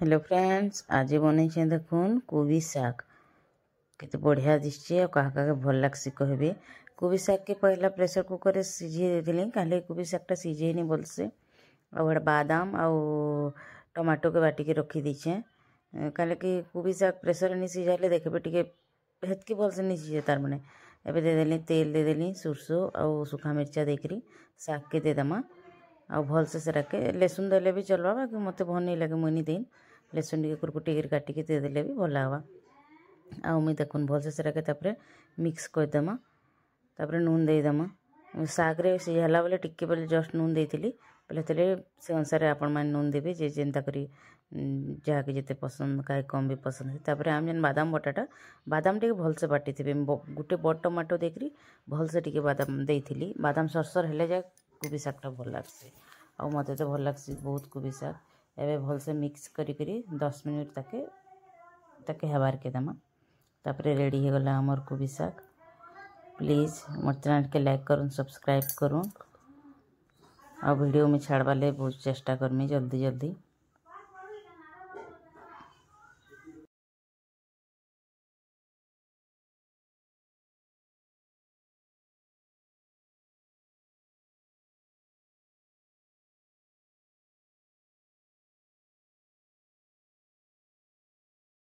Hello friends, आज बनई देखुन कोबी साग केते बढ़िया दिशे और क्या क्या भल लग्सी कहबे। कोबी साग के पहला प्रेशर कुकर रे सिझे देली काले कोबी सागटा सिझेनी भलसे और बादाम और टमाटो के बाटी के रखी दीछे काले कि कोबी साग प्रेशर नहीं सिझाले देखबे टिके हेतकी भलसे नहीं सिझे तार माने एबे दे देली तेल दे देली सुरसो और सुखा मिर्चा देकरी साग के दे दमा आ भलसे सेरा के लेसुन देले भी चलवा बाकी मते भल नहीं लगे मुई नहीं देन लेसुन टिके कुरकुटी कर काटिके दे देले भी भल हवा आ मुई देखुन भलसे सेरा के तापरे मिक्स कर देमा तापरे नून दे देमा साग रे सिझाला बेले टिके बेले जस्ट नून देइतिली पहले तेले से अनुसार आपण मान नून देबे जे जेंता करी जहाँ के जिते पसंद काहे कम भी पसंद है तापरे हम जन बादाम बटाटा बादाम टिके भलसे बाटी थे गोटे बड़ टमाटो देखरी भलसे टिके बादाम देइतिली बादाम सरसर हेले जाए कोबी सागटा भल लागसी और मते तो भल लागसी बहुत कोबी साग एबे भलसे मिक्स करी 10 मिनट ताके हबार के दमा तापरे रेडी हो गला हमर कोबी साग। प्लीज़ मोर चैनल के लाइक करूँ सब्सक्राइब करूँ और वीडियो में छाड़वा ले बहुत चेष्टा करमी जल्दी जल्दी।